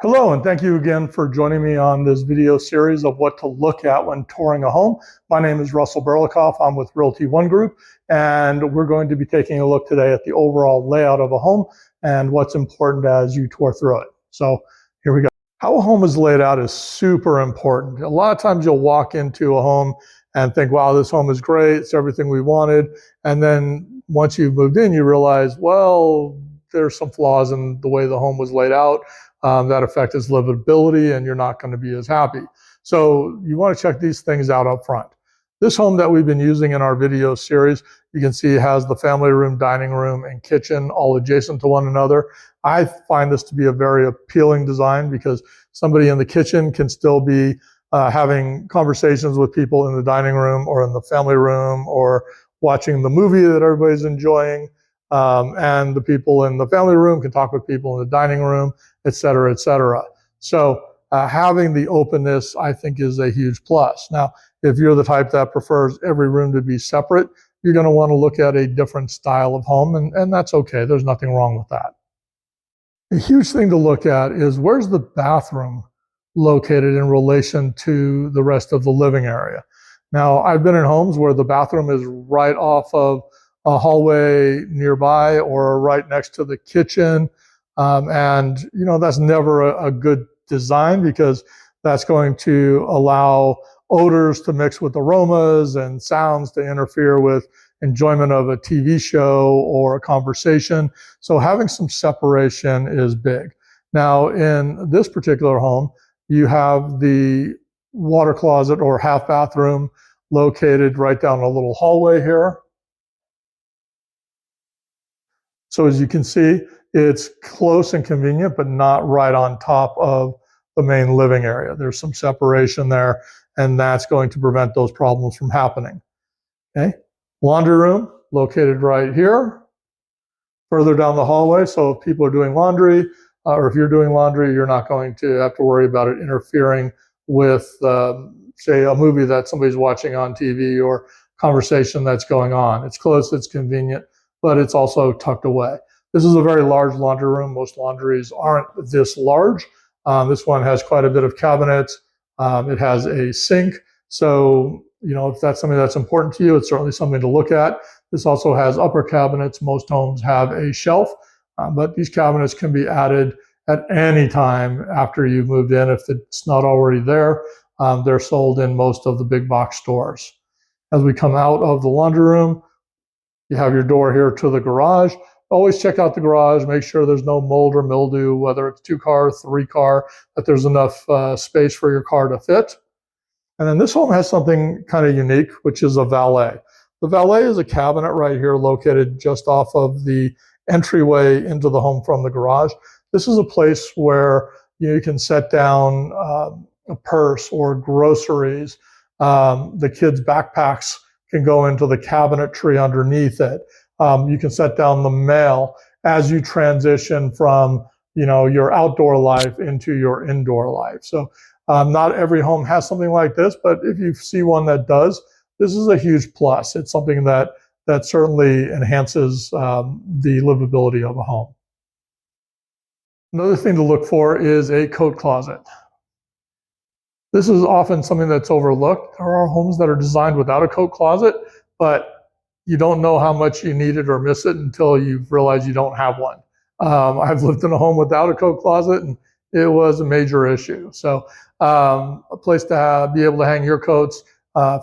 Hello, and thank you again for joining me on this video series of what to look at when touring a home. My name is Russell Buroff. I'm with Realty One Group, and we're going to be taking a look today at the overall layout of a home and what's important as you tour through it. So here we go. How a home is laid out is super important. A lot of times you'll walk into a home and think, wow, this home is great. It's everything we wanted. And then once you've moved in, you realize, well, there's some flaws in the way the home was laid out. That affect its livability, and you're not going to be as happy. So you want to check these things out up front. This home that we've been using in our video series, you can see has the family room, dining room, and kitchen all adjacent to one another. I find this to be a very appealing design because somebody in the kitchen can still be having conversations with people in the dining room or in the family room or watching the movie that everybody's enjoying. And the people in the family room can talk with people in the dining room, et cetera, et cetera. So having the openness, I think, is a huge plus. Now, if you're the type that prefers every room to be separate, you're going to want to look at a different style of home, and that's okay. There's nothing wrong with that. A huge thing to look at is where's the bathroom located in relation to the rest of the living area. Now, I've been in homes where the bathroom is right off of a hallway nearby or right next to the kitchen. And, you know, that's never a good design because that's going to allow odors to mix with aromas and sounds to interfere with enjoyment of a TV show or a conversation. So having some separation is big. Now, in this particular home, you have the water closet or half bathroom located right down a little hallway here. So as you can see, it's close and convenient, but not right on top of the main living area. There's some separation there, and that's going to prevent those problems from happening. Okay, laundry room located right here, further down the hallway. So if people are doing laundry, or if you're doing laundry, you're not going to have to worry about it interfering with, say, a movie that somebody's watching on TV or conversation that's going on. It's close, it's convenient, but it's also tucked away. This is a very large laundry room. Most laundries aren't this large. This one has quite a bit of cabinets. It has a sink. So, you know, if that's something that's important to you, it's certainly something to look at. This also has upper cabinets. Most homes have a shelf, but these cabinets can be added at any time after you've moved in. If it's not already there, they're sold in most of the big box stores. As we come out of the laundry room, you have your door here to the garage. Always check out the garage, make sure there's no mold or mildew, whether it's 2-car, 3-car, that there's enough space for your car to fit. And then this home has something kind of unique, which is a valet. The valet is a cabinet right here located just off of the entryway into the home from the garage. This is a place where you can set down a purse or groceries. The kids' backpacks can go into the cabinetry underneath it. You can set down the mail as you transition from, you know, your outdoor life into your indoor life. So not every home has something like this, but if you see one that does, this is a huge plus. It's something that certainly enhances the livability of a home. Another thing to look for is a coat closet. This is often something that's overlooked. There are homes that are designed without a coat closet, but you don't know how much you need it or miss it until you've realized you don't have one. I've lived in a home without a coat closet, and it was a major issue. So a place to be able to hang your coats,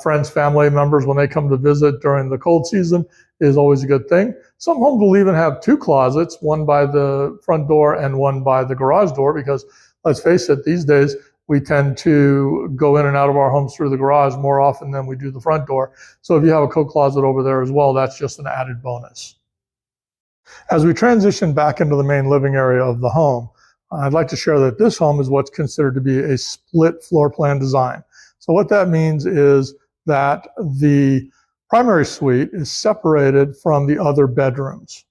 friends, family members, when they come to visit during the cold season is always a good thing. Some homes will even have 2 closets, one by the front door and one by the garage door, because let's face it, these days, we tend to go in and out of our homes through the garage more often than we do the front door. So if you have a coat closet over there as well, that's just an added bonus. As we transition back into the main living area of the home, I'd like to share that this home is what's considered to be a split floor plan design. So what that means is that the primary suite is separated from the other bedrooms.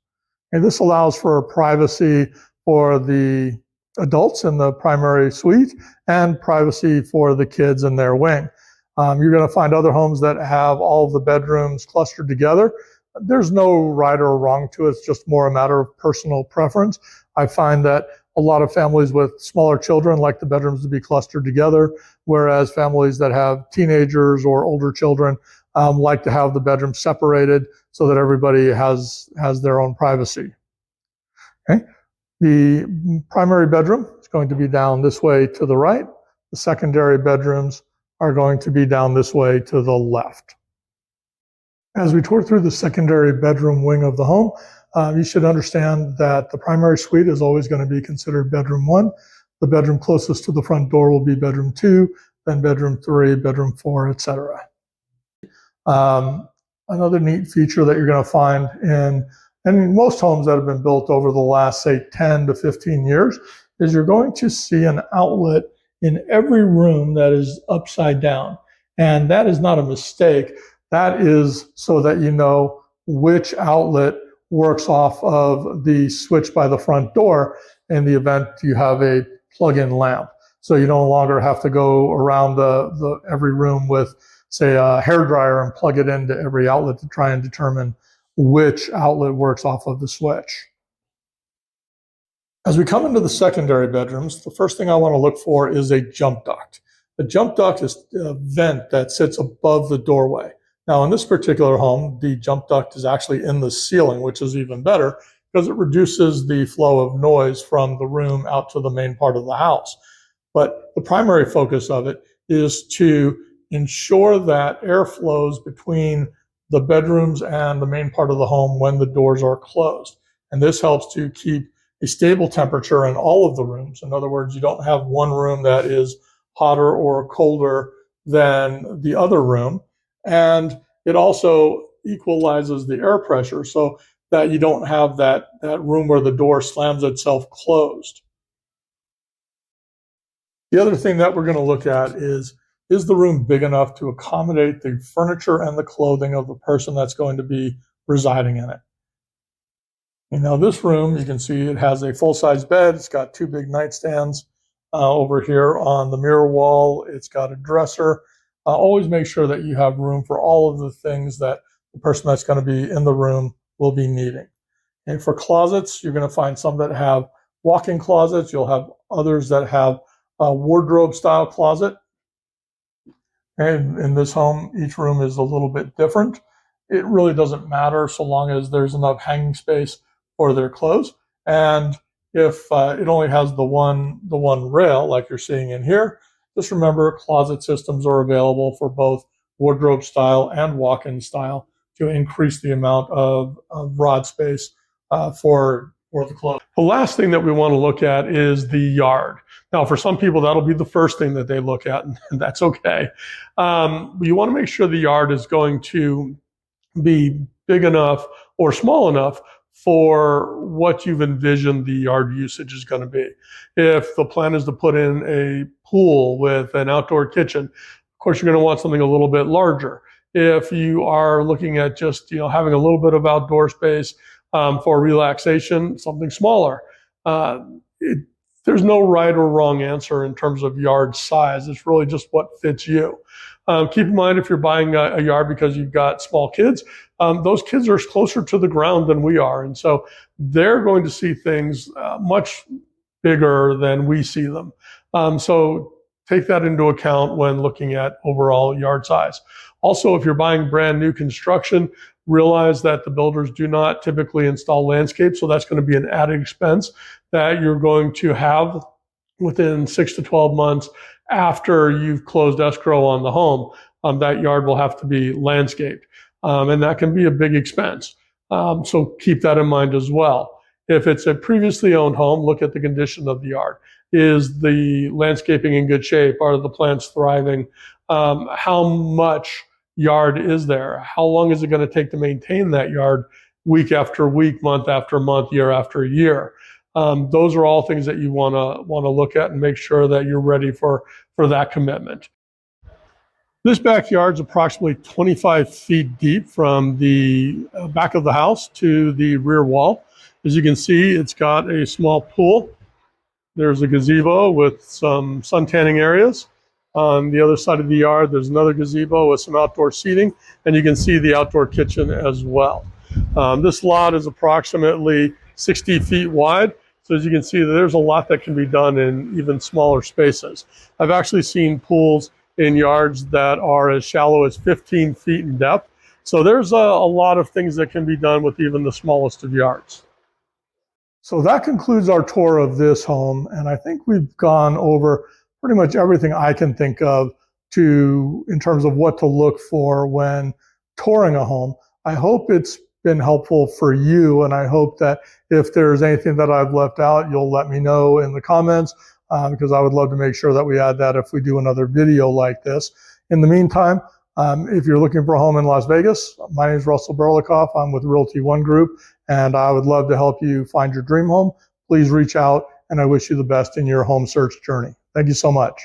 And this allows for privacy for the adults in the primary suite and privacy for the kids in their wing. You're going to find other homes that have all of the bedrooms clustered together. There's no right or wrong to it. It's just more a matter of personal preference. I find that a lot of families with smaller children like the bedrooms to be clustered together, whereas families that have teenagers or older children like to have the bedrooms separated so that everybody has their own privacy. Okay. The primary bedroom is going to be down this way to the right. The secondary bedrooms are going to be down this way to the left. As we tour through the secondary bedroom wing of the home, you should understand that the primary suite is always going to be considered bedroom 1. The bedroom closest to the front door will be bedroom 2, then bedroom 3, bedroom 4, etc. Another neat feature that you're going to find in most homes that have been built over the last, say, 10 to 15 years is you're going to see an outlet in every room that is upside down. And that is not a mistake. That is so that you know which outlet works off of the switch by the front door in the event you have a plug-in lamp. So you no longer have to go around every room with, say, a hairdryer and plug it into every outlet to try and determine which outlet works off of the switch. As we come into the secondary bedrooms, the first thing I want to look for is a jump duct. A jump duct is a vent that sits above the doorway. Now, in this particular home, the jump duct is actually in the ceiling, which is even better because it reduces the flow of noise from the room out to the main part of the house. But the primary focus of it is to ensure that air flows between the bedrooms and the main part of the home when the doors are closed. And this helps to keep a stable temperature in all of the rooms. In other words, you don't have one room that is hotter or colder than the other room. And it also equalizes the air pressure so that you don't have that room where the door slams itself closed. The other thing that we're going to look at is the room big enough to accommodate the furniture and the clothing of the person that's going to be residing in it? And now this room, you can see it has a full-size bed. It's got 2 big nightstands over here on the mirror wall. It's got a dresser. Always make sure that you have room for all of the things that the person that's going to be in the room will be needing. And for closets, you're going to find some that have walk-in closets. You'll have others that have a wardrobe-style closet. And in this home, each room is a little bit different. It really doesn't matter so long as there's enough hanging space for their clothes. And if it only has the one rail, like you're seeing in here, just remember closet systems are available for both wardrobe style and walk-in style to increase the amount of rod space for the clothes. The last thing that we want to look at is the yard. Now, for some people, that'll be the first thing that they look at, and that's okay. But you want to make sure the yard is going to be big enough or small enough for what you've envisioned the yard usage is going to be. If the plan is to put in a pool with an outdoor kitchen, of course, you're going to want something a little bit larger. If you are looking at just having a little bit of outdoor space for relaxation, something smaller. There's no right or wrong answer in terms of yard size. It's really just what fits you. Keep in mind, if you're buying a yard because you've got small kids, those kids are closer to the ground than we are. And so they're going to see things much bigger than we see them. So take that into account when looking at overall yard size. Also, if you're buying brand new construction, realize that the builders do not typically install landscape. So that's going to be an added expense that you're going to have within 6 to 12 months after you've closed escrow on the home. That yard will have to be landscaped. And that can be a big expense. So keep that in mind as well. If it's a previously owned home, look at the condition of the yard. Is the landscaping in good shape? Are the plants thriving? How much yard is there? How long is it going to take to maintain that yard week after week, month after month, year after year? Those are all things that you want to look at and make sure that you're ready for that commitment. This backyard is approximately 25 feet deep from the back of the house to the rear wall. As you can see, it's got a small pool. There's a gazebo with some sun tanning areas. On the other side of the yard, there's another gazebo with some outdoor seating, and you can see the outdoor kitchen as well. This lot is approximately 60 feet wide. So as you can see, there's a lot that can be done in even smaller spaces. I've actually seen pools in yards that are as shallow as 15 feet in depth. So there's a lot of things that can be done with even the smallest of yards. So that concludes our tour of this home, and I think we've gone over pretty much everything I can think of in terms of what to look for when touring a home. I hope it's been helpful for you, and I hope that if there's anything that I've left out, you'll let me know in the comments, because I would love to make sure that we add that if we do another video like this. In the meantime, if you're looking for a home in Las Vegas, my name is Russell Buroff. I'm with Realty One Group, and I would love to help you find your dream home. Please reach out, and I wish you the best in your home search journey. Thank you so much.